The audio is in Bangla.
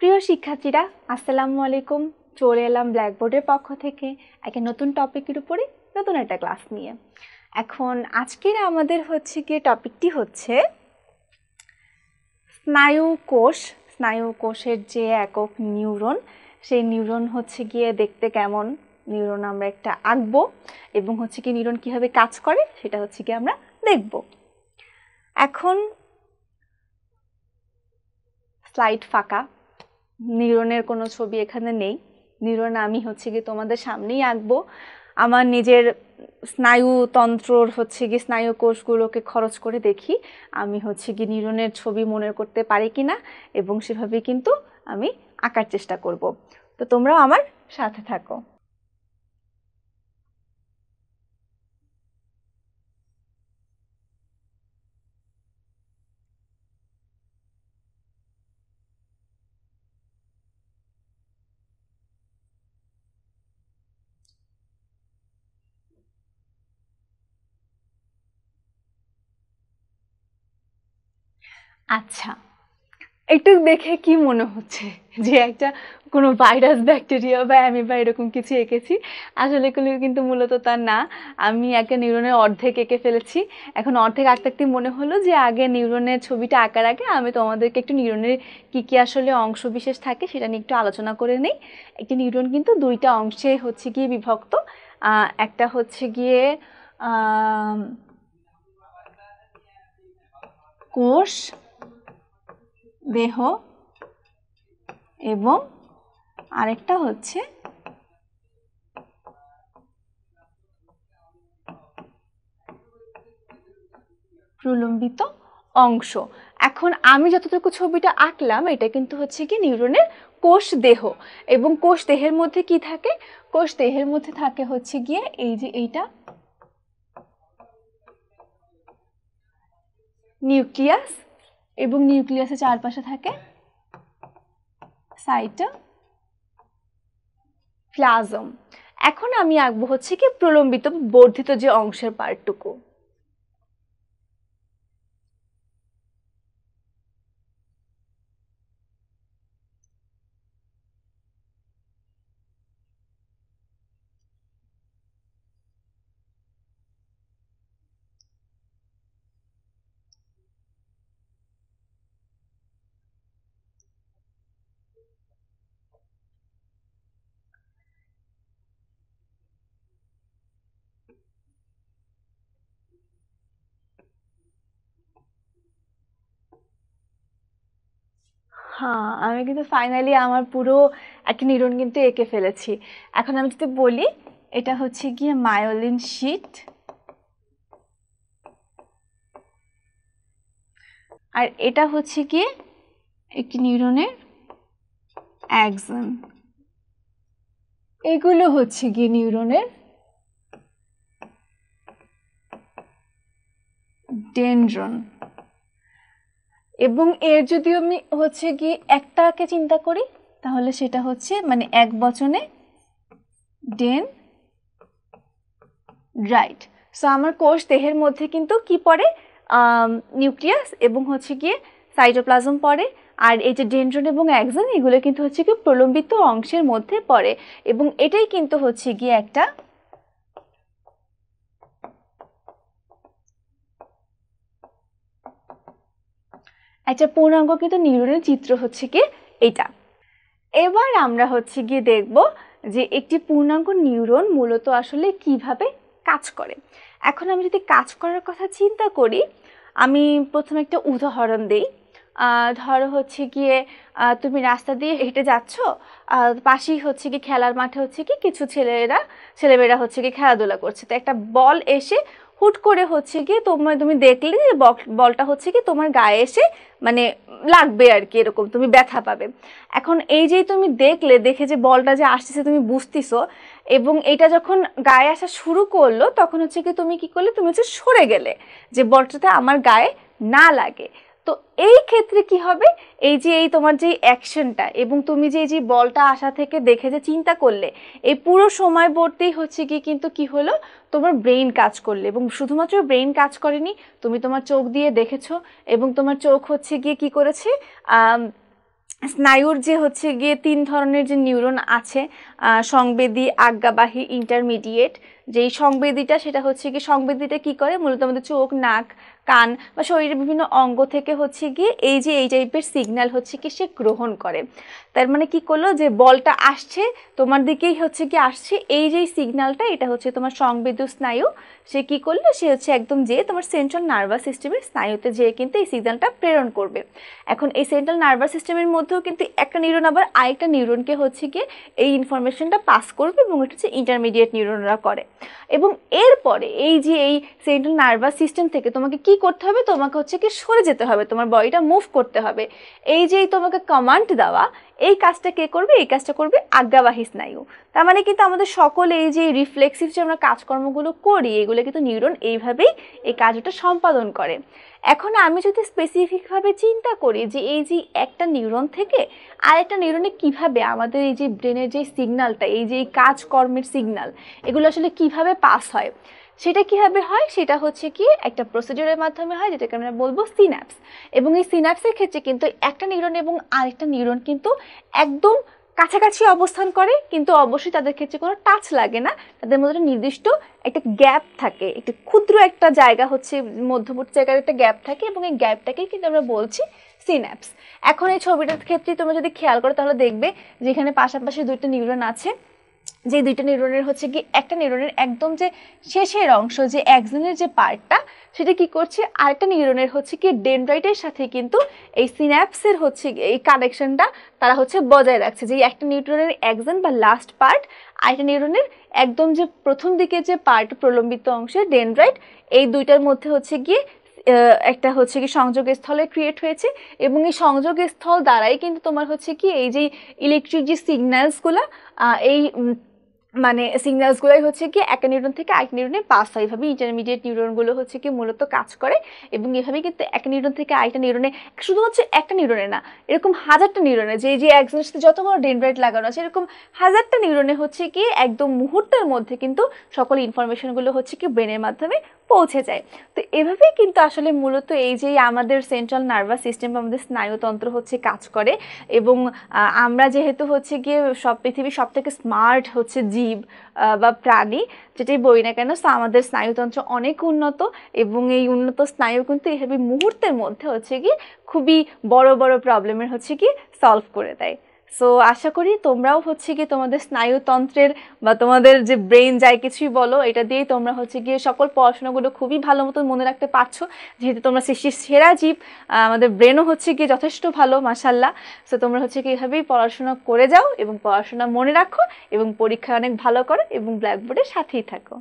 প্রিয় শিক্ষার্থীরা, আসসালামু আলাইকুম। চলে এলাম ব্ল্যাকবোর্ডের পক্ষ থেকে একটা নতুন টপিকের উপরে নতুন একটা ক্লাস নিয়ে। এখন আজকের আমাদের টপিকটি হচ্ছে স্নায়ুকোষ। স্নায়ুকোষের যে একক নিউরন, সেই নিউরন দেখতে কেমন, নিউরন আমরা একটা আঁকবো এবং নিউরন কিভাবে কাজ করে সেটা আমরা দেখব। এখন স্লাইড ফাঁকা, নিউরনের কোনো ছবি এখানে নেই। নিউরন আমি তোমাদের সামনেই আঁকবো। আমার নিজের স্নায়ুতন্ত্রর স্নায়ু কোষগুলোকে খরচ করে দেখি আমি নিউরনের ছবি মনে করতে পারি কিনা, এবং সেভাবে কিন্তু আমি আঁকার চেষ্টা করব। তো তোমরাও আমার সাথে থাকো। আচ্ছা, একটু দেখে কি মনে হচ্ছে যে একটা কোনো ভাইরাস, ব্যাকটেরিয়া বা অ্যামিবা এরকম কিছু এঁকেছি? আসলে এগুলো কিন্তু মূলত তা না। আমি একটা নিউরনের অর্ধেক এঁকে ফেলেছি। এখন অর্ধেক আঁকতে আঁকতে মনে হলো যে আগে নিউরনের ছবিটা আঁকার আগে আমি তোমাদেরকে একটু নিউরনের কি আসলে অংশ বিশেষ থাকে সেটা নিয়ে একটু আলোচনা করে নিই। একটি নিউরন কিন্তু দুইটা অংশে গিয়ে বিভক্ত। একটা গিয়ে কোষ দেহ এবং আরেকটা প্রলম্বিত অংশ। এখন আমি যতটুকু ছবিটা আঁকলাম এটা কিন্তু কি নিউরনের কোষ দেহ, এবং কোষ দেহের মধ্যে কি থাকে? কোষ দেহের মধ্যে থাকে গিয়ে এই যে এইটা নিউক্লিয়াস, এবং নিউক্লিয়াসের চারপাশে থাকে সাইটোপ্লাজম। এখন আমি আঁকবো কি প্রলম্বিত বর্ধিত যে অংশের পার্টটুকু। হ্যাঁ, আমি কিন্তু ফাইনালি আমার পুরো একটা নিউরন কিন্তু এঁকে ফেলেছি। এখন আমি যদি বলি এটা গিয়ে মায়োলিন শীট, আর এটা গিয়ে একটি নিউরনের অ্যাক্সন। এগুলো গিয়ে নিউরনের ডেনড্রন। এবং এর যদি আমি গিয়ে একটাকে চিন্তা করি তাহলে সেটা মানে এক বচনে ডেনড্রাইট। সো আমার কোষ দেহের মধ্যে কিন্তু কি পড়ে? নিউক্লিয়াস এবং গিয়ে সাইটোপ্লাজম পড়ে। আর এই যে ডেনড্রন এবং অ্যাক্সন, এগুলো কিন্তু কি প্রলম্বিত অংশের মধ্যে পড়ে, এবং এটাই কিন্তু গিয়ে একটা পূর্ণাঙ্গ কিন্তু নিউরনের চিত্র কি এটা। এবার আমরা গিয়ে দেখব যে একটি পূর্ণাঙ্গ নিউরন মূলত আসলে কিভাবে কাজ করে। এখন আমি যদি কাজ করার কথা চিন্তা করি, আমি প্রথমে একটা উদাহরণ দিই। ধরো গিয়ে তুমি রাস্তা দিয়ে হেঁটে যাচ্ছ, পাশেই কি খেলার মাঠে কি কিছু ছেলেমেয়েরা কি খেলাধুলা করছে। তো একটা বল এসে হুট করে গিয়ে তুমি দেখলে যে বলটা কি তোমার গায়ে এসে মানে লাগবে আর কি, এরকম তুমি ব্যথা পাবে। এখন এই যে তুমি দেখে যে বলটা যে আসতেছে তুমি বুঝতেছো, এবং এটা যখন গায়ে আসা শুরু করলো তখন কি তুমি কি করলে? তুমি সরে গেলে যে বলটাতে আমার গায়ে না লাগে। তো এই ক্ষেত্রে কি হবে? এই যে তোমার যে অ্যাকশনটা, এবং তুমি যে বলটা আসা থেকে দেখে যে চিন্তা করলে, এই পুরো সময়বর্তী কিন্তু কি হলো? তোমার ব্রেইন কাজ করলে, এবং শুধুমাত্র ব্রেইন কাজ করেনি, তুমি তোমার চোখ দিয়ে দেখেছো, এবং তোমার চোখ গিয়ে কি করেছে? স্নায়ুর যে হচ্ছে গিয়ে 3 ধরনের যে নিউরন আছে, সংবেদী, আজ্ঞাবাহী, ইন্টারমিডিয়েট। যেই সংবেদীটা সেটা হচ্ছে কি, সংবেদীটা কি করে, মূলত আমাদের চোখ, নাক, কান বা শরীরের বিভিন্ন অঙ্গ থেকে হচ্ছে গিয়ে এই যে এই টাইপের সিগন্যাল হচ্ছে কি সে গ্রহণ করে। তার মানে কি করলো, যে বলটা আসছে তোমার দিকেই হচ্ছে কি আসছে, এই যে সিগন্যালটা এটা হচ্ছে তোমার সংবেদী স্নায়ু। সে কি করলো, সে হচ্ছে একদম যে তোমার সেন্ট্রাল নার্ভাস সিস্টেমের স্নায়ুতে যেয়ে কিন্তু এই সিগন্যালটা প্রেরণ করবে। এখন এই সেন্ট্রাল নার্ভাস সিস্টেমের মধ্যেও কিন্তু একটা নিউরন আবার আরেকটা নিউরনকে হচ্ছে গিয়ে এই ইনফরমেশনটা পাস করবে, এবং এটা হচ্ছে ইন্টারমিডিয়েট নিউরনরা করে। এবং এরপরে এই যে এই সেন্ট্রাল নার্ভাস সিস্টেম থেকে তোমাকে কি করতে হবে, তোমাকে হচ্ছে কি সরে যেতে হবে, তোমার বডিটা মুভ করতে হবে। এই যে তোমাকে কমান্ড দেওয়া, এই কাজটা কে করবে, এই কাজটা করবে আজ্ঞাবাহী স্নায়ু। তার মানে কিন্তু আমাদের সকলে এই যে রিফ্লেক্সিভ যে আমরা কাজকর্মগুলো করি, এগুলো কিন্তু নিউরন এইভাবেই এই কাজটা সম্পাদন করে। এখন আমি যদি স্পেসিফিকভাবে চিন্তা করি যে এই যে একটা নিউরন থেকে আরেকটা নিউরনে কিভাবে আমাদের এই যে ব্রেনের যে সিগন্যালটা, এই যে কাজকর্মের সিগন্যাল, এগুলো আসলে কিভাবে পাস হয়, সেটা কিভাবে হয়, সেটা হচ্ছে কি একটা প্রসিডিউরের মাধ্যমে হয়, যেটাকে আমরা বলবো সিন্যাপস। এবং এই সিন্যাপসের ক্ষেত্রে কিন্তু একটা নিউরন এবং আরেকটা নিউরন কিন্তু একদম কাছাকাছি অবস্থান করে, কিন্তু অবশ্যই তাদের ক্ষেত্রে কোনো টাচ লাগে না। তাদের মধ্যে নির্দিষ্ট একটা গ্যাপ থাকে, একটা ক্ষুদ্র একটা জায়গা হচ্ছে মধ্যবর্তী জায়গার একটা গ্যাপ থাকে, এবং এই গ্যাপটাকেই কিন্তু আমরা বলছি সিন্যাপস। এখন এই ছবিটার ক্ষেত্রে তোমরা যদি খেয়াল করো তাহলে দেখবে যে এখানে পাশাপাশি দুইটা নিউরন আছে। যে দুইটা নিউরনের হচ্ছে কি, একটা নিউরনের একদম যে শেষের অংশ, যে অ্যাক্সনের যে পার্টটা, সেটা কি করছে, আরেকটা নিউরনের হচ্ছে কি ডেনড্রাইটের সাথে কিন্তু এই সিন্যাপসের হচ্ছে এই কানেকশনটা তারা হচ্ছে বজায় রাখছে। যে একটা নিউরনের অ্যাক্সন বা লাস্ট পার্ট, আরেকটা নিউরনের একদম যে প্রথম দিকে যে পার্ট প্রলম্বিত অংশের ডেনড্রাইট, এই দুইটার মধ্যে হচ্ছে গিয়ে একটা হচ্ছে কি সংযোগ স্থলের ক্রিয়েট হয়েছে। এবং এই সংযোগ স্থল দ্বারাই কিন্তু তোমার হচ্ছে কি এই যে ইলেকট্রিক যে সিগন্যালসগুলো, এই মানে সিগন্যালসগুলোই হচ্ছে কি একটা নিউরন থেকে আরেক নিউরনে পাস হয়। এইভাবে ইন্টারমিডিয়েট নিউরনগুলো হচ্ছে কি মূলত কাজ করে। এবং এভাবেই কিন্তু একটা নিউরন থেকে আরেকটা নিউরনে, শুধু হচ্ছে একটা নিউরনে না, এরকম হাজারটা নিউরনে, যে যে অ্যাক্সনের সাথে যত বড় ডেনড্রাইট লাগানো আছে, এরকম হাজারটা নিউরনে হচ্ছে কি একদম মুহূর্তের মধ্যে কিন্তু সকল ইনফরমেশনগুলো হচ্ছে কি ব্রেনের মাধ্যমে পৌঁছে যায়। তো এভাবেই কিন্তু আসলে মূলত এই যে আমাদের সেন্ট্রাল নার্ভাস সিস্টেম বা আমাদের স্নায়ুতন্ত্র হচ্ছে কাজ করে। এবং আমরা যেহেতু হচ্ছে গিয়ে পৃথিবীর সব থেকে স্মার্ট হচ্ছে জীব বা প্রাণী, যেটাই বলি না কেন, তো আমাদের স্নায়ুতন্ত্র অনেক উন্নত। এবং এই উন্নত স্নায়ু কিন্তু এইভাবে মুহূর্তের মধ্যে হচ্ছে কি খুবই বড় বড় প্রবলেমের হচ্ছে কি সলভ করে দেয়। সো আশা করি তোমরাও হচ্ছে কি তোমাদের স্নায়ুতন্ত্রের বা তোমাদের যে ব্রেন যাই কিছুই বলো, এটা দিয়েই তোমরা হচ্ছে গিয়ে সকল পড়াশোনাগুলো খুবই ভালো মতো মনে রাখতে পারছো, যেহেতু তোমরা সৃষ্টির সেরা জীব। আমাদের ব্রেনও হচ্ছে গিয়ে যথেষ্ট ভালো, মাশাল্লাহ। সো তোমরা হচ্ছে কি এভাবেই পড়াশোনা করে যাও এবং পড়াশোনা মনে রাখো, এবং পরীক্ষায় অনেক ভালো করো, এবং ব্ল্যাকবোর্ডের সাথেই থাকো।